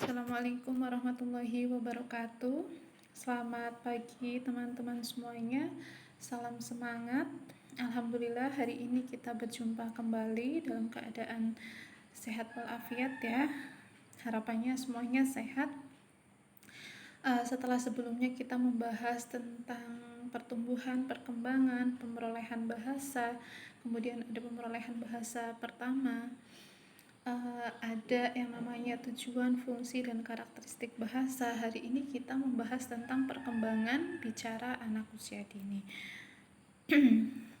Assalamualaikum warahmatullahi wabarakatuh. Selamat pagi teman-teman semuanya. Salam semangat. Alhamdulillah hari ini kita berjumpa kembali dalam keadaan sehat walafiat ya. Harapannya semuanya sehat. Setelah sebelumnya kita membahas tentang pertumbuhan, perkembangan, pemerolehan bahasa, kemudian ada pemerolehan bahasa pertama, ada yang namanya tujuan, fungsi, dan karakteristik bahasa. Hari ini kita membahas tentang perkembangan bicara anak usia dini.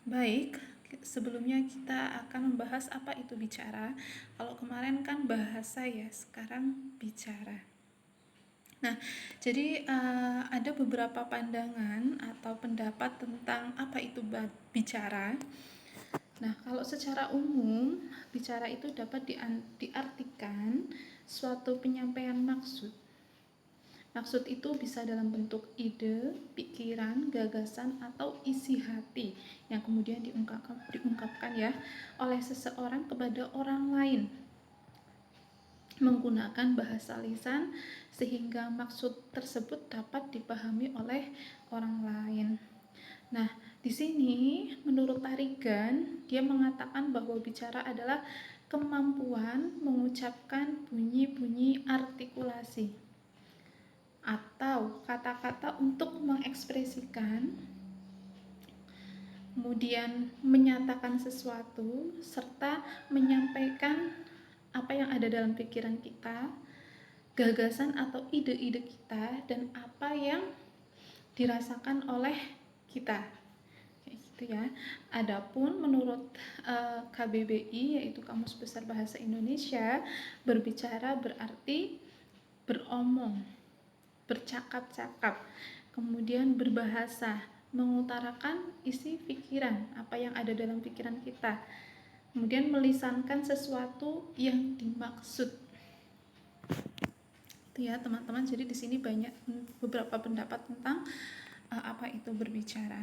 Baik, sebelumnya kita akan membahas apa itu bicara. Kalau kemarin kan bahasa ya, sekarang bicara. Nah, jadi ada beberapa pandangan atau pendapat tentang apa itu bicara. Nah, kalau secara umum, bicara itu dapat diartikan suatu penyampaian maksud. Maksud itu bisa dalam bentuk ide, pikiran, gagasan, atau isi hati yang kemudian diungkapkan ya oleh seseorang kepada orang lain menggunakan bahasa lisan sehingga maksud tersebut dapat dipahami oleh orang lain. Nah, di sini menurut Tarigan, dia mengatakan bahwa bicara adalah kemampuan mengucapkan bunyi-bunyi artikulasi atau kata-kata untuk mengekspresikan, kemudian menyatakan sesuatu, serta menyampaikan apa yang ada dalam pikiran kita, gagasan atau ide-ide kita, dan apa yang dirasakan oleh kita. Kayak gitu ya. Adapun menurut KBBI, yaitu Kamus Besar Bahasa Indonesia, berbicara berarti beromong, bercakap-cakap, kemudian berbahasa, mengutarakan isi pikiran, apa yang ada dalam pikiran kita, kemudian melisankan sesuatu yang dimaksud. Itu ya teman-teman. Jadi di sini banyak beberapa pendapat tentang apa itu berbicara.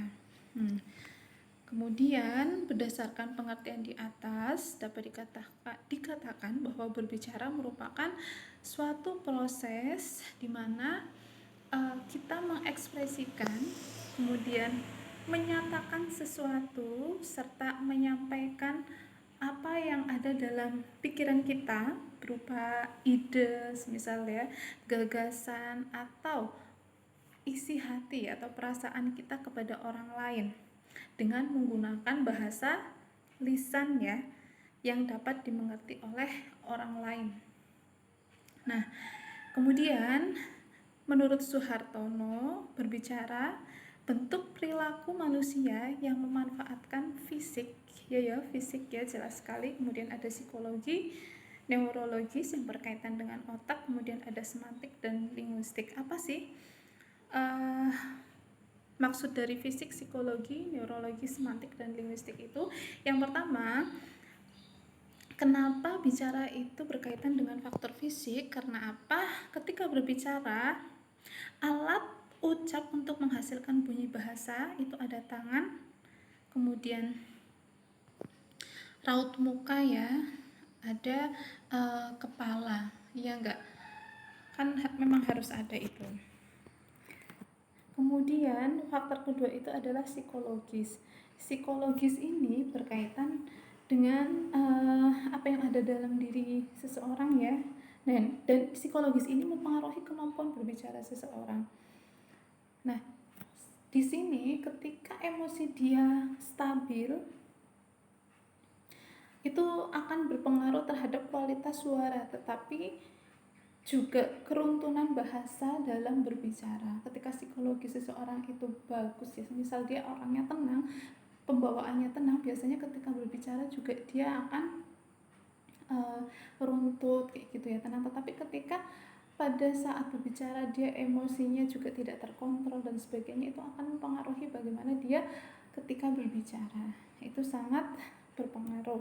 Kemudian berdasarkan pengertian di atas dapat dikatakan bahwa berbicara merupakan suatu proses di mana kita mengekspresikan, kemudian menyatakan sesuatu serta menyampaikan apa yang ada dalam pikiran kita berupa ide, misalnya gagasan atau isi hati atau perasaan kita kepada orang lain dengan menggunakan bahasa lisan ya yang dapat dimengerti oleh orang lain. Nah, kemudian menurut Suhartono, berbicara bentuk perilaku manusia yang memanfaatkan fisik fisik ya jelas sekali, kemudian ada psikologi, neurologis yang berkaitan dengan otak, kemudian ada semantik dan linguistik. Apa sih maksud dari fisik, psikologi, neurologi, semantik, dan linguistik itu? Yang pertama, kenapa bicara itu berkaitan dengan faktor fisik? Karena apa? Ketika berbicara, alat ucap untuk menghasilkan bunyi bahasa itu ada tangan, kemudian raut muka ya, ada kepala, ya enggak? Kan memang harus ada itu. Kemudian faktor kedua itu adalah psikologis. Psikologis ini berkaitan dengan apa yang ada dalam diri seseorang ya. Dan psikologis ini mempengaruhi kemampuan berbicara seseorang. Nah, di sini ketika emosi dia stabil, itu akan berpengaruh terhadap kualitas suara, tetapi juga keruntuhan bahasa dalam berbicara. Ketika psikologi seseorang itu bagus ya, misal dia orangnya tenang, pembawaannya tenang, biasanya ketika berbicara juga dia akan runtut kayak gitu ya, tenang. Tetapi ketika pada saat berbicara dia emosinya juga tidak terkontrol dan sebagainya, itu akan mempengaruhi bagaimana dia ketika berbicara. Itu sangat berpengaruh.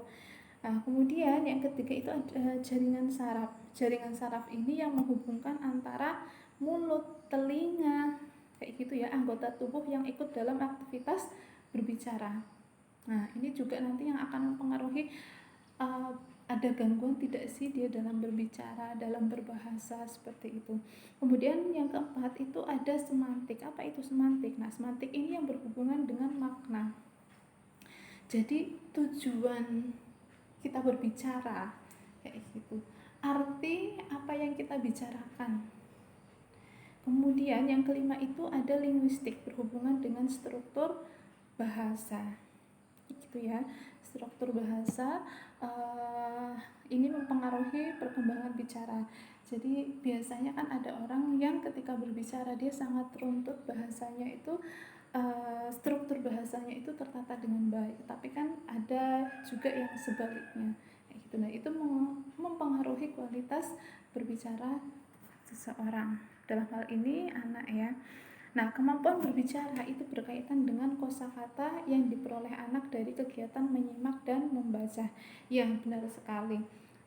Nah, kemudian yang ketiga itu ada jaringan saraf. Jaringan saraf ini yang menghubungkan antara mulut, telinga, kayak gitu ya, anggota tubuh yang ikut dalam aktivitas berbicara. Nah, ini juga nanti yang akan mempengaruhi ada gangguan tidak sih dia dalam berbicara, dalam berbahasa, seperti itu. Kemudian yang keempat itu ada semantik. Apa itu semantik? Nah, semantik ini yang berhubungan dengan makna. Jadi tujuan kita berbicara kayak gitu, arti apa yang kita bicarakan. Kemudian yang kelima itu ada linguistik, berhubungan dengan struktur bahasa, gitu ya. Struktur bahasa ini mempengaruhi perkembangan bicara. Jadi biasanya kan ada orang yang ketika berbicara dia sangat runtut bahasanya itu, struktur bahasanya itu tertata dengan baik, tapi kan ada juga yang sebaliknya kayak gitu. Nah, itu mempengaruhi kualitas berbicara seseorang, dalam hal ini anak ya. Nah, kemampuan berbicara itu berkaitan dengan kosakata yang diperoleh anak dari kegiatan menyimak dan membaca. Ya, benar sekali.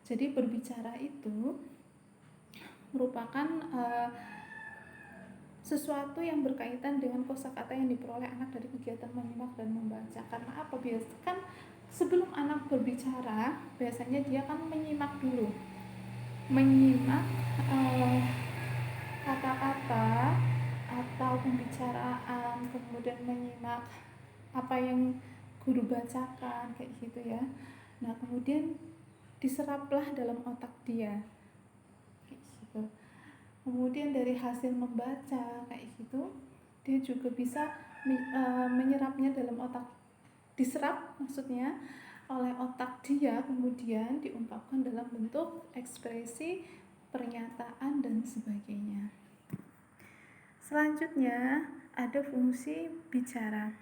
Jadi berbicara itu merupakan sesuatu yang berkaitan dengan kosakata yang diperoleh anak dari kegiatan menyimak dan membaca. Karena apa? Biasanya kan sebelum anak berbicara, biasanya dia kan menyimak dulu. Menyimak kata-kata atau pembicaraan, kemudian menyimak apa yang guru bacakan kayak gitu ya. Nah, kemudian diseraplah dalam otak dia kayak gitu. Kemudian dari hasil membaca kayak gitu, dia juga bisa menyerapnya dalam otak, diserap maksudnya oleh otak dia, kemudian diungkapkan dalam bentuk ekspresi, pernyataan, dan sebagainya. Selanjutnya ada fungsi bicara.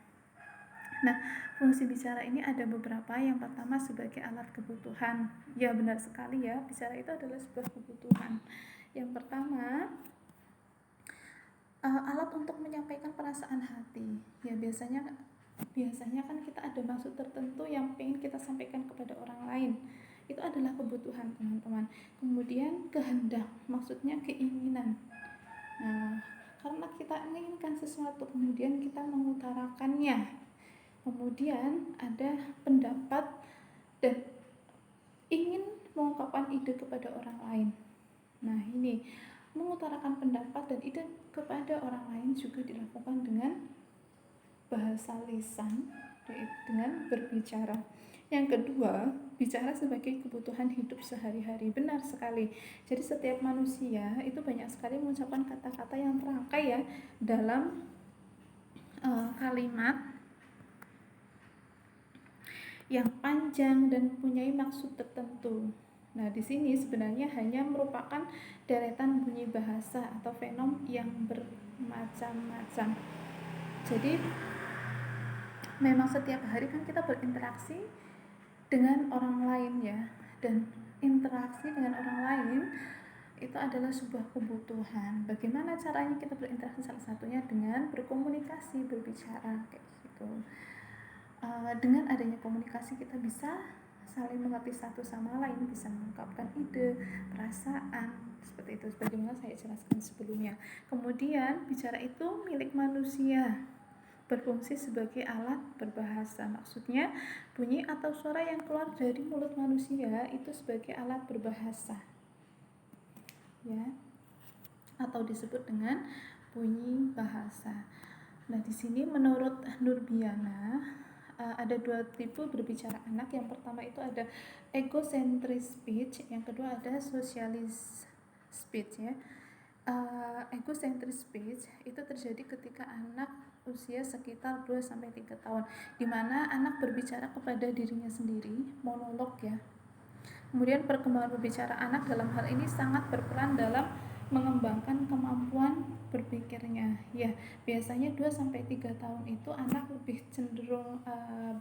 Nah, fungsi bicara ini ada beberapa. Yang pertama sebagai alat kebutuhan. Ya, benar sekali ya, bicara itu adalah sebuah kebutuhan. Yang pertama, alat untuk menyampaikan perasaan hati. Ya, biasanya kan kita ada maksud tertentu yang ingin kita sampaikan kepada orang lain. Itu adalah kebutuhan, teman-teman. Kemudian kehendak, maksudnya keinginan. Nah, karena kita menginginkan sesuatu, kemudian kita mengutarakannya. Kemudian ada pendapat dan ingin mengungkapkan ide kepada orang lain. Nah, ini mengutarakan pendapat dan ide kepada orang lain juga dilakukan dengan bahasa lisan, dengan berbicara. Yang kedua, bicara sebagai kebutuhan hidup sehari-hari. Benar sekali. Jadi setiap manusia itu banyak sekali mengucapkan kata-kata yang terangkai ya dalam kalimat yang panjang dan mempunyai maksud tertentu. Nah, di sini sebenarnya hanya merupakan deretan bunyi bahasa atau fenom yang bermacam-macam. Jadi memang setiap hari kan kita berinteraksi dengan orang lain ya, dan interaksi dengan orang lain itu adalah sebuah kebutuhan. Bagaimana caranya kita berinteraksi? Salah satunya dengan berkomunikasi, berbicara kayak gitu. Dengan adanya komunikasi kita bisa saling mengerti satu sama lain, bisa mengungkapkan ide, perasaan, seperti itu sebagaimana saya jelaskan sebelumnya. Kemudian bicara itu milik manusia, berfungsi sebagai alat berbahasa. Maksudnya bunyi atau suara yang keluar dari mulut manusia itu sebagai alat berbahasa ya, atau disebut dengan bunyi bahasa. Nah, di sini menurut Nurbiana ada dua tipe berbicara anak. Yang pertama itu ada egocentric speech, yang kedua ada socialist speech ya. Egocentric speech itu terjadi ketika anak usia sekitar 2-3 tahun, di mana anak berbicara kepada dirinya sendiri, monolog ya. Kemudian perkembangan berbicara anak dalam hal ini sangat berperan dalam mengembangkan kemampuan berpikirnya. Ya, biasanya 2-3 tahun itu anak lebih cenderung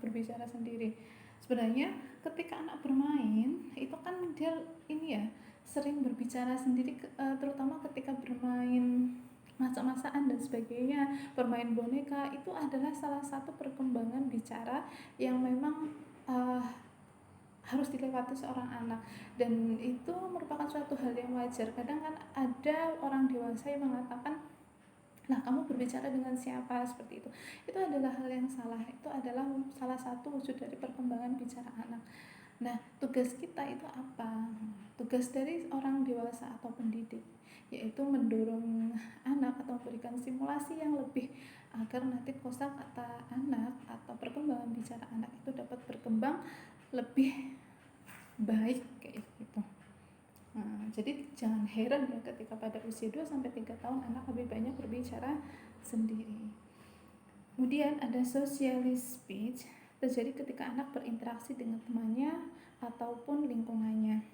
berbicara sendiri. Sebenarnya ketika anak bermain itu kan dia ini ya sering berbicara sendiri, terutama ketika bermain masak-masakan dan sebagainya, bermain boneka, itu adalah salah satu perkembangan bicara yang memang harus dilewati seorang anak, dan itu merupakan suatu hal yang wajar. Kadang kan ada orang dewasa yang mengatakan, nah kamu berbicara dengan siapa, seperti itu adalah hal yang salah. Itu adalah salah satu wujud dari perkembangan bicara anak. Nah, tugas kita itu apa? Tugas dari orang dewasa atau pendidik yaitu mendorong anak atau memberikan stimulasi yang lebih agar nanti kosakata anak atau perkembangan bicara anak itu dapat berkembang lebih baik kayak gitu. Nah, jadi jangan heran ya ketika pada usia 2 sampai 3 tahun anak lebih banyak berbicara sendiri. Kemudian ada socialist speech, terjadi ketika anak berinteraksi dengan temannya ataupun lingkungannya.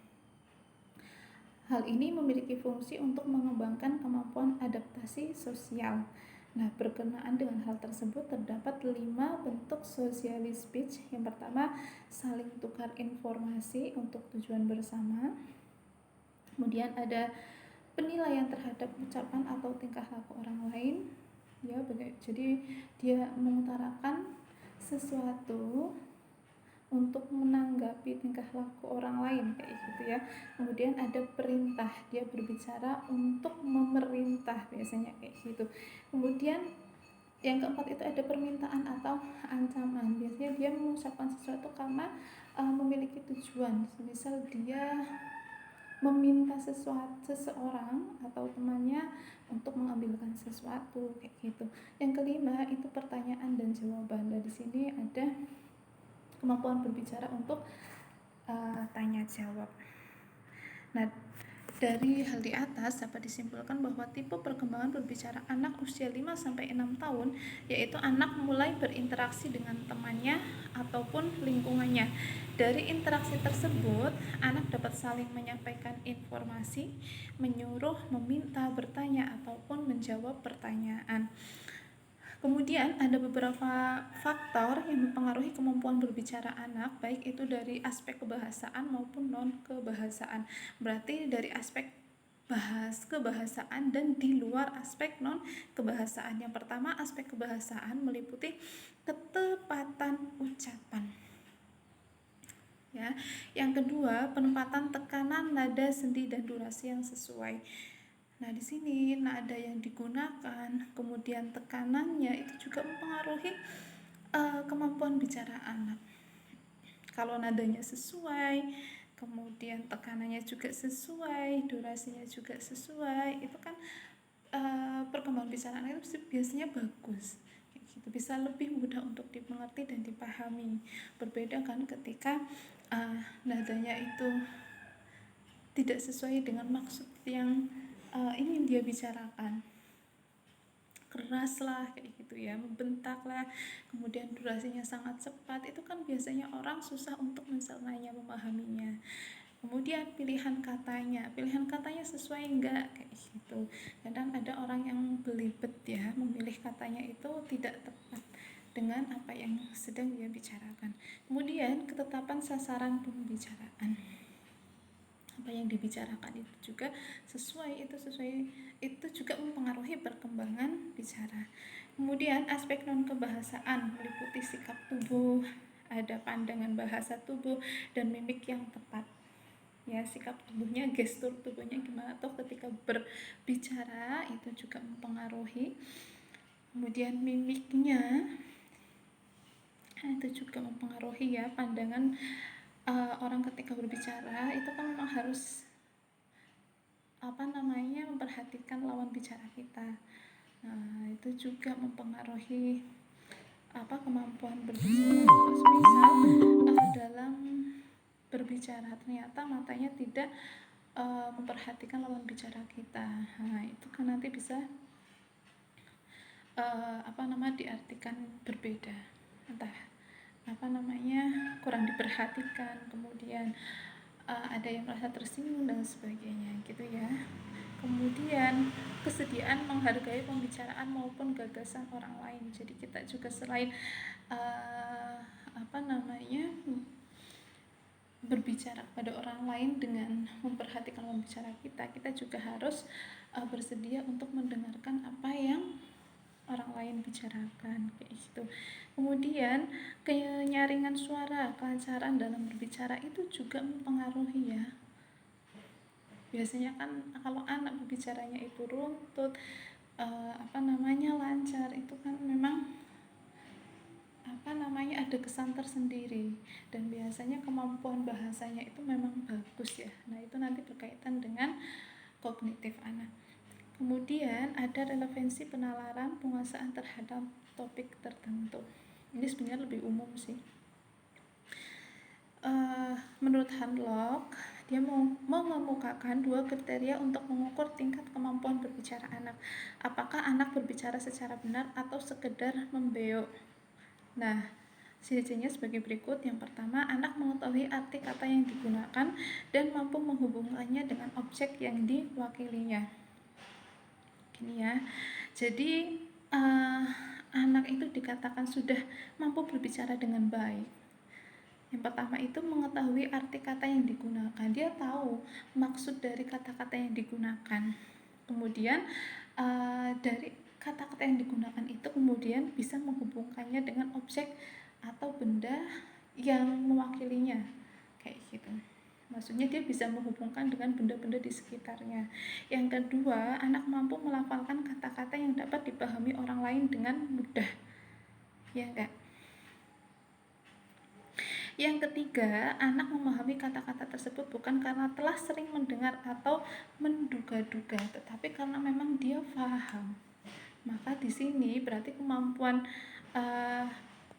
Hal ini memiliki fungsi untuk mengembangkan kemampuan adaptasi sosial. Nah, berkenaan dengan hal tersebut terdapat 5 bentuk socialist speech. Yang pertama, saling tukar informasi untuk tujuan bersama. Kemudian ada penilaian terhadap ucapan atau tingkah laku orang lain. Ya, jadi dia mengutarakan sesuatu untuk menanggapi tingkah laku orang lain kayak gitu ya. Kemudian ada perintah, dia berbicara untuk memerintah biasanya kayak gitu. Kemudian yang keempat itu ada permintaan atau ancaman, biasanya dia mengucapkan sesuatu karena memiliki tujuan, misal dia meminta seseorang atau temannya untuk mengambilkan sesuatu kayak gitu. Yang kelima itu pertanyaan dan jawaban. Nah, di sini ada kemampuan berbicara untuk tanya jawab. Nah, dari hal di atas dapat disimpulkan bahwa tipe perkembangan berbicara anak usia 5-6 tahun yaitu anak mulai berinteraksi dengan temannya ataupun lingkungannya. Dari interaksi tersebut, anak dapat saling menyampaikan informasi, menyuruh, meminta, bertanya ataupun menjawab pertanyaan. Kemudian ada beberapa faktor yang mempengaruhi kemampuan berbicara anak, baik itu dari aspek kebahasaan maupun non-kebahasaan. Berarti dari aspek kebahasaan dan di luar aspek non-kebahasaan. Yang pertama, aspek kebahasaan meliputi ketepatan ucapan. Ya. Yang kedua, penempatan tekanan, nada, sendi, dan durasi yang sesuai. Nah, di sini nada yang digunakan, kemudian tekanannya itu juga mempengaruhi kemampuan bicara anak. Kalau nadanya sesuai, kemudian tekanannya juga sesuai, durasinya juga sesuai, itu kan perkembangan bicara anak itu biasanya bagus. Gitu. Bisa lebih mudah untuk dimengerti dan dipahami. Berbeda kan ketika nadanya itu tidak sesuai dengan maksud yang ingin dia bicarakan, keras lah kayak gitu ya, membentak lah, kemudian durasinya sangat cepat, itu kan biasanya orang susah untuk mencernanya, memahaminya. Kemudian pilihan katanya sesuai enggak kayak gitu. Kadang ada orang yang belibet ya, memilih katanya itu tidak tepat dengan apa yang sedang dia bicarakan. Kemudian ketetapan sasaran pembicaraan, apa yang dibicarakan itu juga sesuai, itu juga mempengaruhi perkembangan bicara. Kemudian aspek non kebahasaan meliputi sikap tubuh, ada pandangan bahasa tubuh dan mimik yang tepat. Ya, sikap tubuhnya, gestur tubuhnya gimana toh ketika berbicara itu juga mempengaruhi. Kemudian mimiknya itu juga mempengaruhi ya, pandangan orang ketika berbicara itu kan memang harus memperhatikan lawan bicara kita. Nah, itu juga mempengaruhi kemampuan berbicara. Terus misal dalam berbicara ternyata matanya tidak memperhatikan lawan bicara kita. Nah, itu kan nanti bisa diartikan berbeda. Entah kurang diperhatikan, kemudian ada yang merasa tersinggung dan sebagainya gitu ya. Kemudian kesediaan menghargai pembicaraan maupun gagasan orang lain. Jadi kita juga selain berbicara kepada orang lain dengan memperhatikan pembicara kita juga harus bersedia untuk mendengarkan apa yang orang lain bicarakan kayak gitu. Kemudian kenyaringan suara, kelancaran dalam berbicara itu juga mempengaruhi ya. Biasanya kan kalau anak berbicaranya itu runtut, lancar, itu kan memang ada kesan tersendiri, dan biasanya kemampuan bahasanya itu memang bagus ya. Nah, itu nanti berkaitan dengan kognitif anak. Kemudian ada relevansi penalaran penguasaan terhadap topik tertentu. Ini sebenarnya lebih umum sih. Menurut Hanlock, dia mengemukakan dua kriteria untuk mengukur tingkat kemampuan berbicara anak. Apakah anak berbicara secara benar atau sekedar membeo? Nah, ciri-cirinya sebagai berikut. Yang pertama, anak mengetahui arti kata yang digunakan dan mampu menghubungkannya dengan objek yang diwakilinya. Gini ya, jadi anak itu dikatakan sudah mampu berbicara dengan baik. Yang pertama itu mengetahui arti kata yang digunakan, dia tahu maksud dari kata-kata yang digunakan. Kemudian dari kata-kata yang digunakan itu kemudian bisa menghubungkannya dengan objek atau benda yang mewakilinya, kayak gitu. Maksudnya dia bisa menghubungkan dengan benda-benda di sekitarnya. Yang kedua, anak mampu melafalkan kata-kata yang dapat dipahami orang lain dengan mudah, ya enggak? Yang ketiga, anak memahami kata-kata tersebut bukan karena telah sering mendengar atau menduga-duga, tetapi karena memang dia paham. Maka di sini berarti kemampuan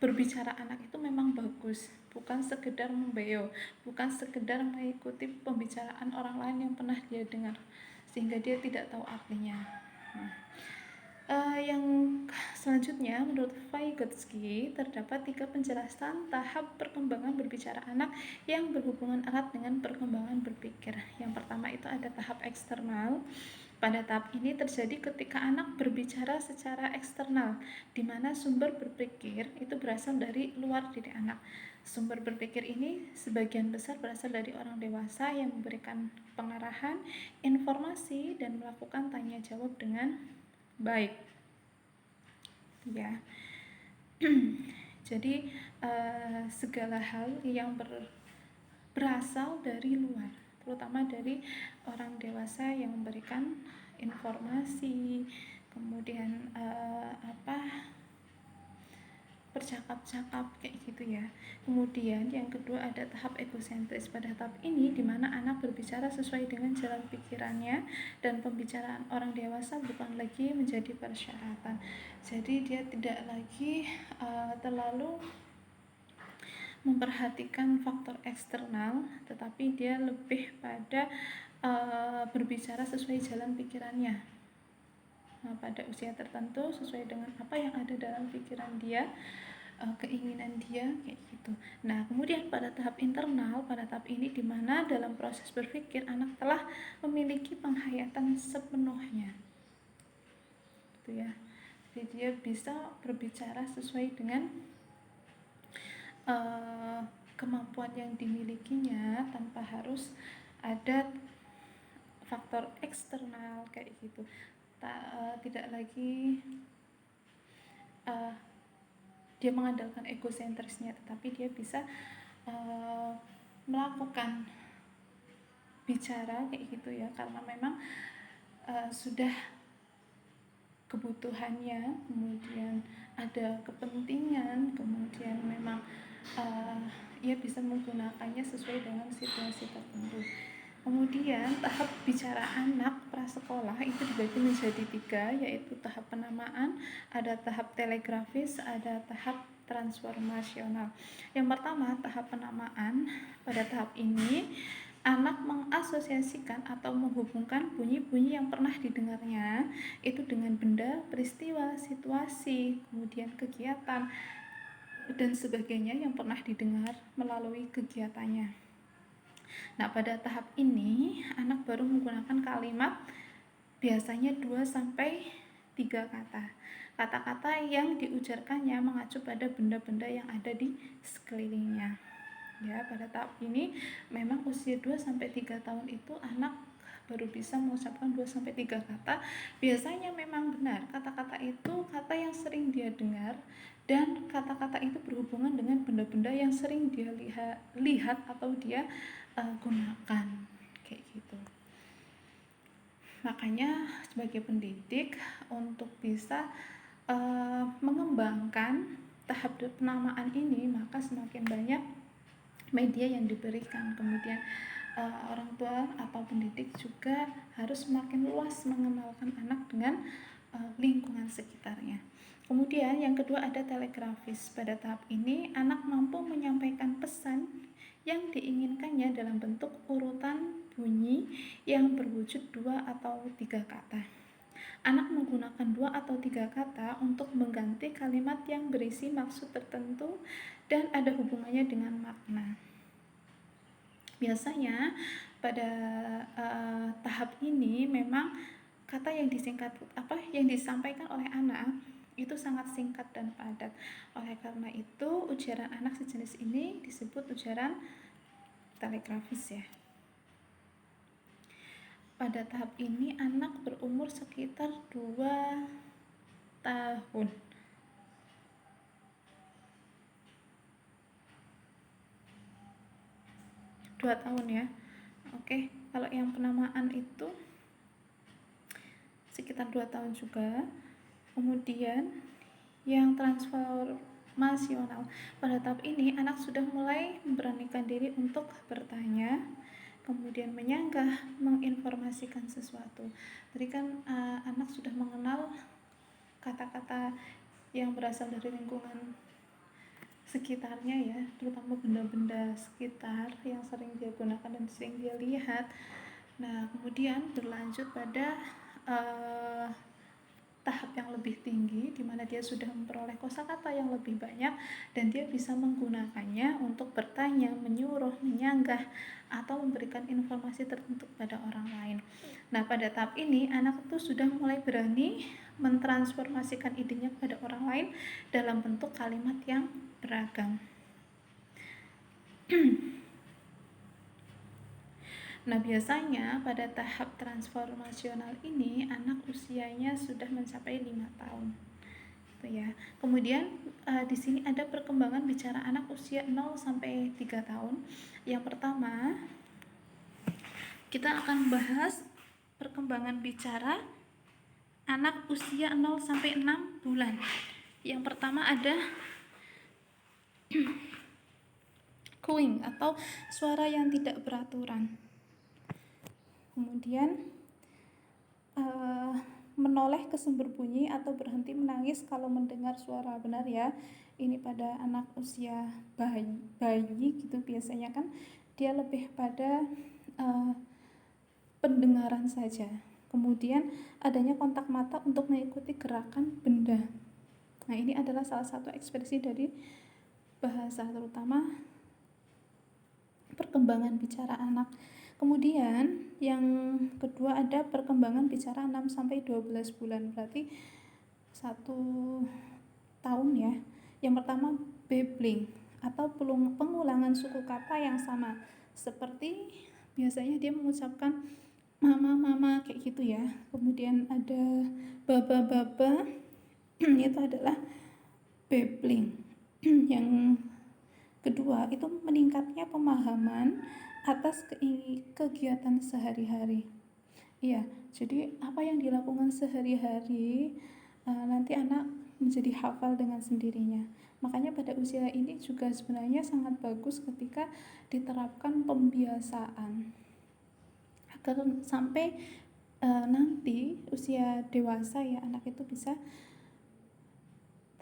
berbicara anak itu memang bagus, bukan sekedar membeo, bukan sekedar mengikuti pembicaraan orang lain yang pernah dia dengar sehingga dia tidak tahu artinya. Yang selanjutnya, menurut Vygotsky, terdapat 3 penjelasan tahap perkembangan berbicara anak yang berhubungan erat dengan perkembangan berpikir. Yang pertama itu ada tahap eksternal. Pada tahap ini terjadi ketika anak berbicara secara eksternal, di mana sumber berpikir itu berasal dari luar diri anak. Sumber berpikir ini sebagian besar berasal dari orang dewasa yang memberikan pengarahan, informasi, dan melakukan tanya jawab dengan baik, ya. Jadi segala hal yang berasal dari luar, terutama dari orang dewasa yang memberikan informasi, kemudian bercakap-cakap kayak gitu ya. Kemudian yang kedua ada tahap egosentris. Pada tahap ini di mana anak berbicara sesuai dengan jalan pikirannya dan pembicaraan orang dewasa bukan lagi menjadi persyaratan. Jadi dia tidak lagi terlalu memperhatikan faktor eksternal, tetapi dia lebih pada berbicara sesuai jalan pikirannya. Pada usia tertentu sesuai dengan apa yang ada dalam pikiran dia, keinginan dia, kayak gitu. Nah, kemudian pada tahap internal, pada tahap ini di mana dalam proses berpikir anak telah memiliki penghayatan sepenuhnya, gitu ya. Jadi dia bisa berbicara sesuai dengan kemampuan yang dimilikinya tanpa harus ada faktor eksternal kayak gitu. Tidak lagi dia mengandalkan egosentrisnya, tetapi dia bisa melakukan bicara kayak gitu ya, karena memang sudah kebutuhannya, kemudian ada kepentingan, kemudian memang ia bisa menggunakannya sesuai dengan situasi tertentu. Kemudian tahap bicara anak prasekolah itu dibagi menjadi 3, yaitu tahap penamaan, ada tahap telegrafis, ada tahap transformasional. Yang pertama, tahap penamaan. Pada tahap ini anak mengasosiasikan atau menghubungkan bunyi-bunyi yang pernah didengarnya itu dengan benda, peristiwa, situasi, kemudian kegiatan dan sebagainya yang pernah didengar melalui kegiatannya. Nah, pada tahap ini anak baru menggunakan kalimat biasanya 2-3 kata. Kata-kata yang diujarkannya mengacu pada benda-benda yang ada di sekelilingnya. Ya, pada tahap ini memang usia 2-3 tahun itu anak baru bisa mengucapkan 2-3 kata. Biasanya memang benar, kata-kata itu kata yang sering dia dengar dan kata-kata itu berhubungan dengan benda-benda yang sering dia lihat atau dia gunakan, kayak gitu. Makanya sebagai pendidik untuk bisa mengembangkan tahap penamaan ini, maka semakin banyak media yang diberikan. Kemudian orang tua atau pendidik juga harus semakin luas mengenalkan anak dengan lingkungan sekitarnya. Kemudian yang kedua ada telegrafis. Pada tahap ini anak mampu menyampaikan pesan yang diinginkannya dalam bentuk urutan bunyi yang berwujud 2 atau 3 kata. Anak menggunakan 2 atau 3 kata untuk mengganti kalimat yang berisi maksud tertentu dan ada hubungannya dengan makna. Biasanya pada tahap ini memang kata yang disampaikan oleh anak itu sangat singkat dan padat. Oleh karena itu ujaran anak sejenis ini disebut ujaran telegrafis ya. Pada tahap ini anak berumur sekitar 2 tahun. Ya. Oke, kalau yang penamaan itu sekitar 2 tahun juga. Kemudian yang transformasional, pada tahap ini anak sudah mulai memberanikan diri untuk bertanya, kemudian menyanggah, menginformasikan sesuatu. Jadi kan anak sudah mengenal kata-kata yang berasal dari lingkungan sekitarnya ya, terutama benda-benda sekitar yang sering dia gunakan dan sering dia lihat. Nah, kemudian berlanjut pada tahap yang lebih tinggi di mana dia sudah memperoleh kosakata yang lebih banyak dan dia bisa menggunakannya untuk bertanya, menyuruh, menyanggah atau memberikan informasi tertentu pada orang lain. Nah, pada tahap ini anak itu sudah mulai berani mentransformasikan idenya pada orang lain dalam bentuk kalimat yang beragam. Nah, biasanya pada tahap transformasional ini anak usianya sudah mencapai 5 tahun. Gitu ya. Kemudian di sini ada perkembangan bicara anak usia 0 sampai 3 tahun. Yang pertama, kita akan bahas perkembangan bicara anak usia 0 sampai 6 bulan. Yang pertama ada cooing atau suara yang tidak beraturan. Kemudian menoleh ke sumber bunyi atau berhenti menangis kalau mendengar suara. Benar ya, ini pada anak usia bayi gitu biasanya kan dia lebih pada pendengaran saja. Kemudian adanya kontak mata untuk mengikuti gerakan benda. Nah, ini adalah salah satu ekspresi dari bahasa, terutama perkembangan bicara anak. Kemudian yang kedua ada perkembangan bicara 6 sampai 12 bulan, berarti 1 tahun ya. Yang pertama babbling atau pengulangan suku kata yang sama. Seperti biasanya dia mengucapkan mama kayak gitu ya. Kemudian ada baba itu adalah babbling. Yang kedua itu meningkatnya pemahaman atas kegiatan sehari-hari. Iya, jadi apa yang dilakukan sehari-hari nanti anak menjadi hafal dengan sendirinya. Makanya pada usia ini juga sebenarnya sangat bagus ketika diterapkan pembiasaan agar sampai nanti usia dewasa ya anak itu bisa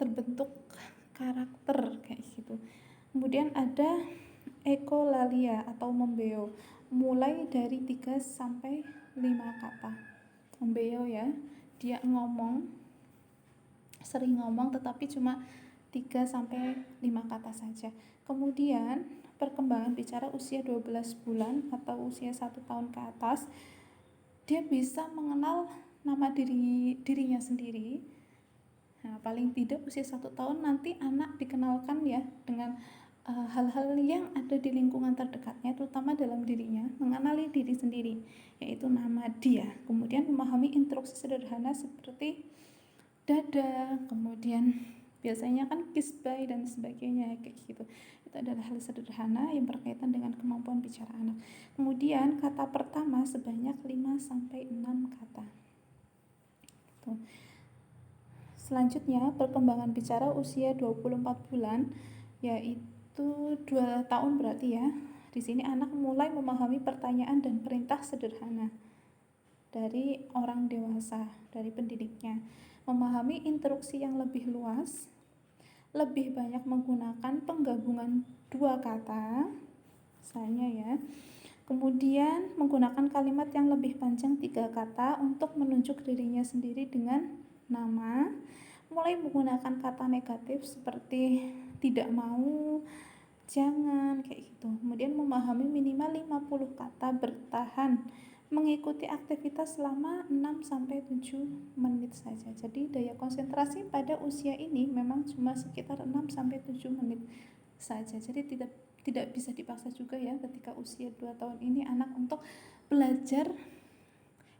terbentuk karakter kayak gitu. Kemudian ada ekolalia atau membeo, mulai dari 3 sampai 5 kata. Membeo ya, dia sering ngomong tetapi cuma 3 sampai 5 kata saja. Kemudian perkembangan bicara usia 12 bulan atau usia 1 tahun ke atas, dia bisa mengenal nama dirinya sendiri. Nah, paling tidak usia 1 tahun nanti anak dikenalkan ya dengan hal-hal yang ada di lingkungan terdekatnya, terutama dalam dirinya, mengenali diri sendiri, yaitu nama dia. Kemudian memahami instruksi sederhana seperti dada, kemudian biasanya kan kiss bye dan sebagainya kayak gitu. Itu adalah hal sederhana yang berkaitan dengan kemampuan bicara anak. Kemudian kata pertama sebanyak 5 sampai 6 kata. Tuh. Selanjutnya, perkembangan bicara usia 24 bulan, yaitu 2 tahun berarti ya. Di sini anak mulai memahami pertanyaan dan perintah sederhana dari orang dewasa, dari pendidiknya. Memahami instruksi yang lebih luas, lebih banyak menggunakan penggabungan dua kata, misalnya ya. Kemudian menggunakan kalimat yang lebih panjang 3 kata untuk menunjuk dirinya sendiri dengan nama. Mulai menggunakan kata negatif seperti tidak mau, jangan, kayak gitu. Kemudian memahami minimal 50 kata bertahan, mengikuti aktivitas selama 6-7 menit saja. Jadi daya konsentrasi pada usia ini memang cuma sekitar 6-7 menit saja. Jadi tidak bisa dipaksa juga ya ketika usia 2 tahun ini anak untuk belajar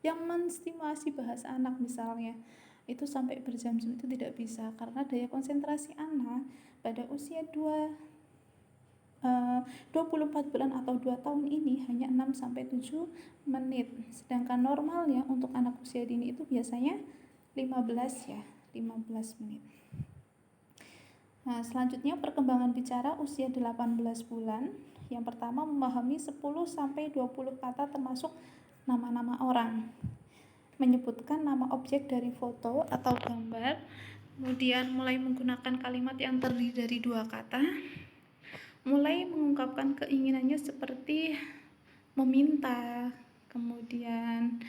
yang menstimulasi bahasa anak misalnya itu sampai berjam-jam, itu tidak bisa, karena daya konsentrasi anak pada usia 24 bulan atau 2 tahun ini hanya 6-7 menit. Sedangkan normalnya untuk anak usia dini itu biasanya 15 menit. Nah, selanjutnya perkembangan bicara usia 18 bulan. Yang pertama, memahami 10-20 kata termasuk nama-nama orang. Menyebutkan nama objek dari foto atau gambar. Kemudian mulai menggunakan kalimat yang terdiri dari 2 kata. Mulai mengungkapkan keinginannya seperti meminta, kemudian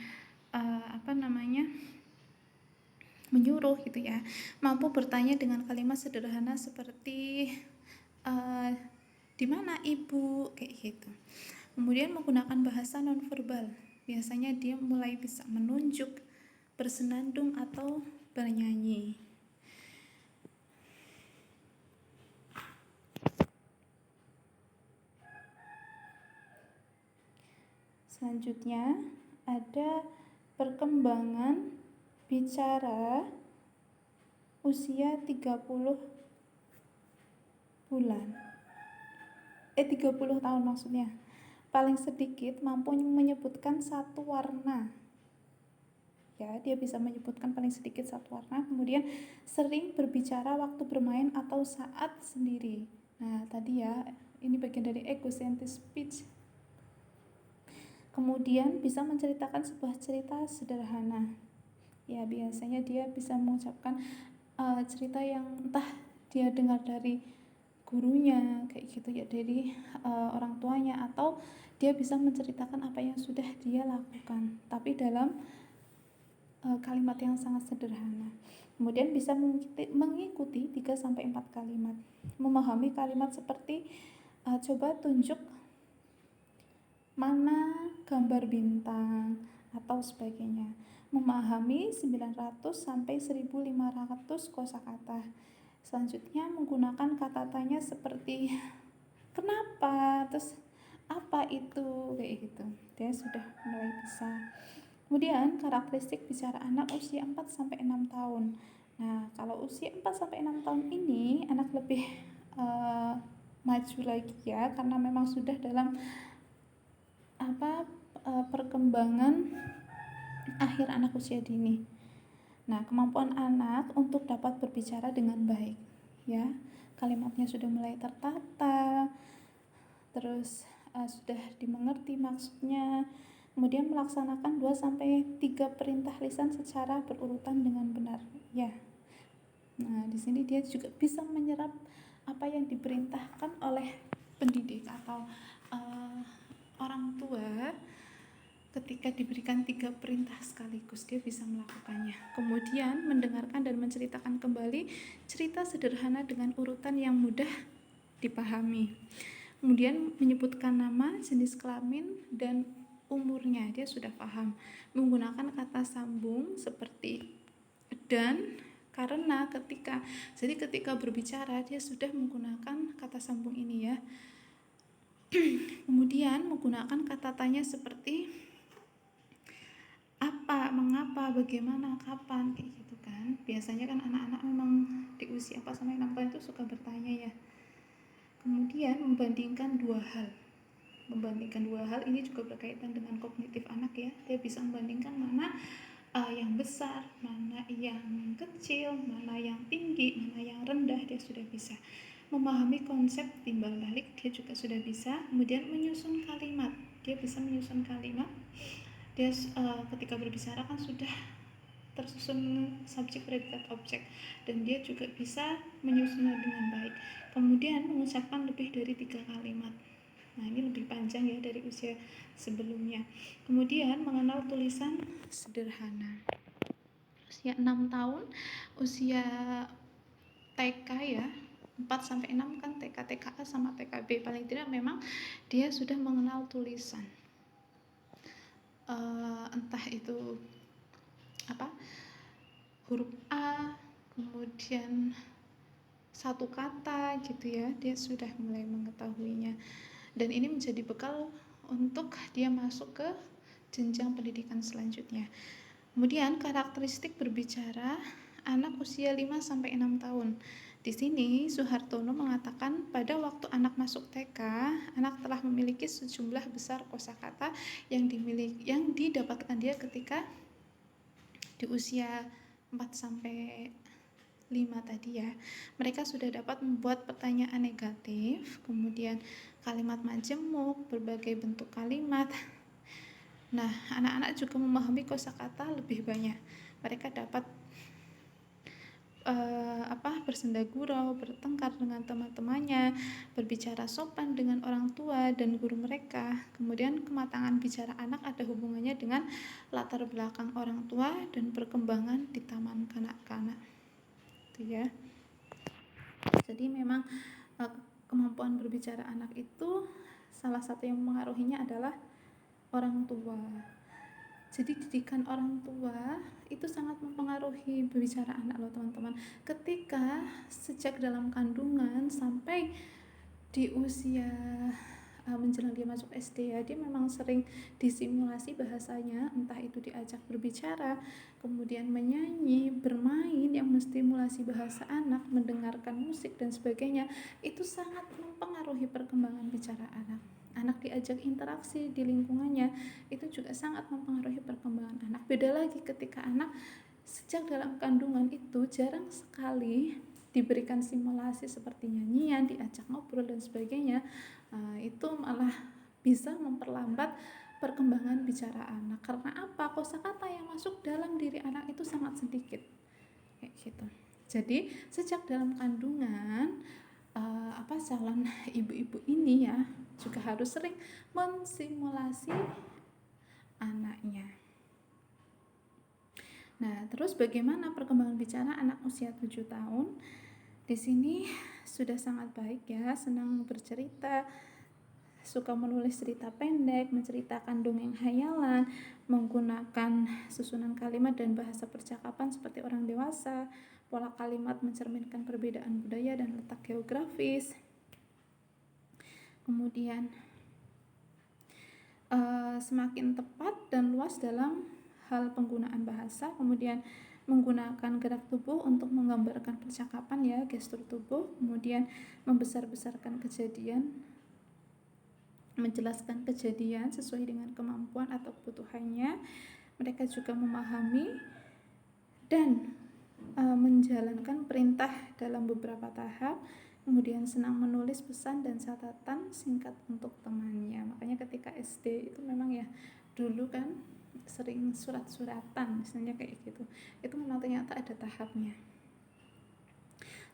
menyuruh gitu ya. Mampu bertanya dengan kalimat sederhana seperti di mana ibu, kayak gitu. Kemudian menggunakan bahasa nonverbal. Biasanya dia mulai bisa menunjuk, bersenandung atau bernyanyi. Selanjutnya ada perkembangan bicara usia 30 bulan. 30 tahun maksudnya. Paling sedikit mampu menyebutkan satu warna. Ya, dia bisa menyebutkan paling sedikit satu warna. Kemudian sering berbicara waktu bermain atau saat sendiri. Nah, tadi ya, ini bagian dari egocentric speech. Kemudian bisa menceritakan sebuah cerita sederhana. Ya, biasanya dia bisa mengucapkan cerita yang entah dia dengar dari gurunya, kayak gitu ya, dari orang tuanya, atau dia bisa menceritakan apa yang sudah dia lakukan, tapi dalam kalimat yang sangat sederhana. Kemudian bisa mengikuti 3-4 kalimat. Memahami kalimat seperti coba tunjuk mana gambar bintang atau sebagainya. Memahami 900-1500 kosakata. Selanjutnya menggunakan kata tanya seperti kenapa, terus apa itu, kayak gitu. Dia sudah mulai bisa. Kemudian karakteristik bicara anak usia 4-6 tahun. Nah, kalau usia 4-6 tahun ini anak lebih maju lagi ya, karena memang sudah dalam perkembangan akhir anak usia dini. Nah, kemampuan anak untuk dapat berbicara dengan baik ya. Kalimatnya sudah mulai tertata, terus sudah dimengerti maksudnya. Kemudian melaksanakan 2-3 perintah lisan secara berurutan dengan benar ya. Nah, di sini dia juga bisa menyerap apa yang diperintahkan oleh pendidik atau orang tua. Ketika diberikan 3 perintah sekaligus, dia bisa melakukannya. Kemudian mendengarkan dan menceritakan kembali cerita sederhana dengan urutan yang mudah dipahami. Kemudian menyebutkan nama, jenis kelamin, dan umurnya, dia sudah paham. Menggunakan kata sambung seperti dan, karena ketika berbicara dia sudah menggunakan kata sambung ini ya. Kemudian menggunakan kata tanya seperti apa, mengapa, bagaimana, kapan, kayak gitu kan. Biasanya kan anak-anak memang di usia 4-6 tahun itu suka bertanya ya. Kemudian membandingkan dua hal ini juga berkaitan dengan kognitif anak ya. Dia bisa membandingkan mana yang besar, mana yang kecil, mana yang tinggi, mana yang rendah, dia sudah bisa. Memahami konsep timbal balik, dia juga sudah bisa. Kemudian menyusun kalimat, dia bisa menyusun kalimat. Dia ketika berbicara kan sudah tersusun subjek, predikat, objek, dan dia juga bisa menyusunnya dengan baik. Kemudian mengucapkan lebih dari 3 kalimat. Nah, ini lebih panjang ya dari usia sebelumnya. Kemudian mengenal tulisan sederhana. Usia 6 tahun, usia TK ya, 4-6 kan TK, TKA sama TKB. Paling tidak memang dia sudah mengenal tulisan. Entah itu huruf A, kemudian satu kata gitu ya, dia sudah mulai mengetahuinya. Dan ini menjadi bekal untuk dia masuk ke jenjang pendidikan selanjutnya. Kemudian karakteristik berbicara anak usia 5-6 tahun. Di sini Suhartono mengatakan pada waktu anak masuk TK, anak telah memiliki sejumlah besar kosakata yang didapatkan dia ketika di usia 4-5 tadi ya. Mereka sudah dapat membuat pertanyaan negatif, kemudian kalimat majemuk, berbagai bentuk kalimat. Nah, anak-anak juga memahami kosakata lebih banyak. Mereka dapat bersenda gurau, bertengkar dengan teman-temannya, berbicara sopan dengan orang tua dan guru mereka. Kemudian kematangan bicara anak ada hubungannya dengan latar belakang orang tua dan perkembangan di taman kanak-kanak. Itu ya. Jadi memang kemampuan berbicara anak itu salah satu yang mengaruhinya adalah orang tua. Jadi didikan orang tua itu sangat mempengaruhi berbicara anak loh teman-teman. Ketika sejak dalam kandungan sampai di usia menjelang dia masuk SD ya, dia memang sering disimulasi bahasanya, entah itu diajak berbicara, kemudian menyanyi, bermain yang menstimulasi bahasa anak, mendengarkan musik dan sebagainya. Itu sangat mempengaruhi perkembangan bicara anak. Anak diajak interaksi di lingkungannya, itu juga sangat mempengaruhi perkembangan anak. Beda lagi ketika anak sejak dalam kandungan itu jarang sekali diberikan simulasi seperti nyanyian, diajak ngobrol dan sebagainya. Itu malah bisa memperlambat perkembangan bicara anak. Karena apa? Kosakata yang masuk dalam diri anak itu sangat sedikit. Kayak gitu. Jadi sejak dalam kandungan calon ibu-ibu ini ya juga harus sering mensimulasi anaknya. Nah, terus bagaimana perkembangan bicara anak usia 7 tahun? Di sini sudah sangat baik ya, senang bercerita, suka menulis cerita pendek, menceritakan dongeng hayalan, menggunakan susunan kalimat dan bahasa percakapan seperti orang dewasa, pola kalimat mencerminkan perbedaan budaya dan letak geografis. Kemudian semakin tepat dan luas dalam hal penggunaan bahasa, kemudian menggunakan gerak tubuh untuk menggambarkan percakapan ya, gestur tubuh, kemudian membesar-besarkan kejadian, menjelaskan kejadian sesuai dengan kemampuan atau kebutuhannya. Mereka juga memahami dan menjalankan perintah dalam beberapa tahap, kemudian senang menulis pesan dan catatan singkat untuk temannya. Makanya ketika SD itu memang ya dulu kan sering surat-suratan misalnya kayak gitu. Itu memang ternyata ada tahapnya.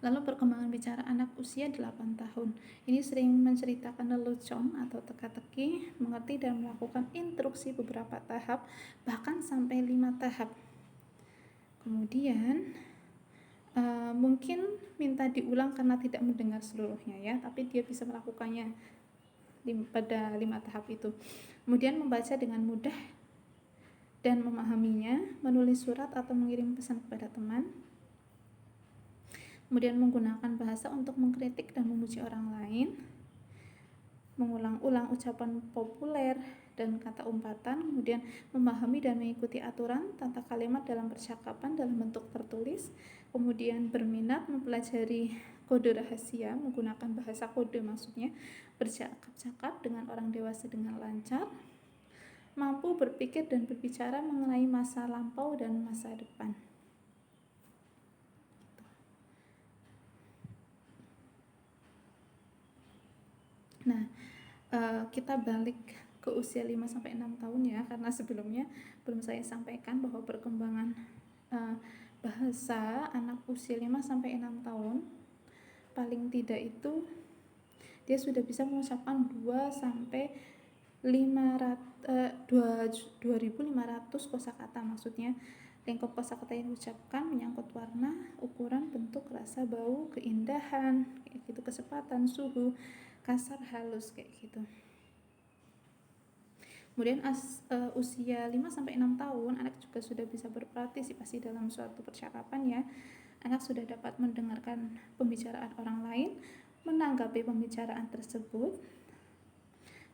Lalu perkembangan bicara anak usia 8 tahun. Ini sering menceritakan lelucon atau teka-teki, mengerti dan melakukan instruksi beberapa tahap, bahkan sampai 5 tahap. Kemudian mungkin minta diulang karena tidak mendengar seluruhnya ya, tapi dia bisa melakukannya pada 5 tahap itu. Kemudian membaca dengan mudah dan memahaminya, menulis surat atau mengirim pesan kepada teman, kemudian menggunakan bahasa untuk mengkritik dan memuji orang lain, mengulang-ulang ucapan populer dan kata umpatan, kemudian memahami dan mengikuti aturan tata kalimat dalam percakapan dalam bentuk tertulis, kemudian berminat mempelajari kode rahasia, menggunakan bahasa kode maksudnya, bercakap-cakap dengan orang dewasa dengan lancar, mampu berpikir dan berbicara mengenai masa lampau dan masa depan. Nah, kita balik ke usia 5-6 tahun ya, karena sebelumnya belum saya sampaikan bahwa perkembangan bahasa anak usia 5-6 tahun paling tidak itu dia sudah bisa mengucapkan 2.500 kosakata. Maksudnya lingkup kosakata yang diucapkan menyangkut warna, ukuran, bentuk, rasa, bau, keindahan, kayak gitu, kecepatan, suhu, kasar, halus, kayak gitu. Kemudian usia 5-6 tahun anak juga sudah bisa berpartisipasi dalam suatu percakapan ya. Anak sudah dapat mendengarkan pembicaraan orang lain, menanggapi pembicaraan tersebut.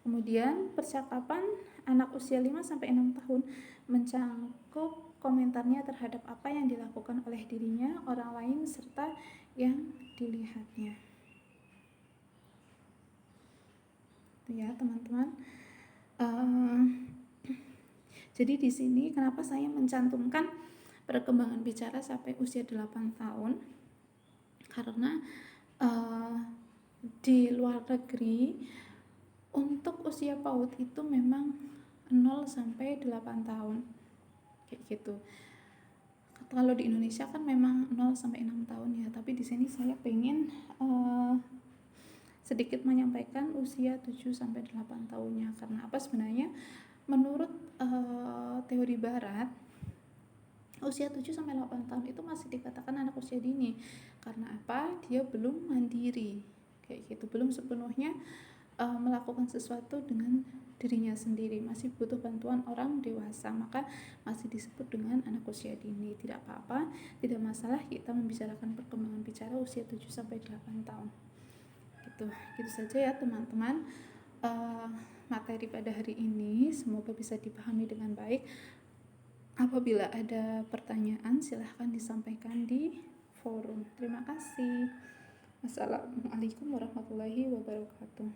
Kemudian percakapan anak usia 5-6 tahun mencangkup komentarnya terhadap apa yang dilakukan oleh dirinya, orang lain, serta yang dilihatnya. Itu ya teman-teman. Jadi di sini kenapa saya mencantumkan perkembangan bicara sampai usia 8 tahun? Karena di luar negeri untuk usia PAUD itu memang 0-8 tahun kayak gitu. Kalau di Indonesia kan memang 0-6 tahun ya, tapi di sini saya pengen sedikit menyampaikan usia 7-8 tahunnya. Karena apa sebenarnya? Menurut teori barat, usia 7-8 tahun itu masih dikatakan anak usia dini. Karena apa? Dia belum mandiri kayak gitu, belum sepenuhnya melakukan sesuatu dengan dirinya sendiri, masih butuh bantuan orang dewasa, maka masih disebut dengan anak usia dini. Tidak apa-apa, tidak masalah kita membicarakan perkembangan bicara usia 7-8 tahun. Gitu saja ya teman-teman. Materi pada hari ini semoga bisa dipahami dengan baik. Apabila ada pertanyaan silahkan disampaikan di forum. Terima kasih. Wassalamualaikum warahmatullahi wabarakatuh.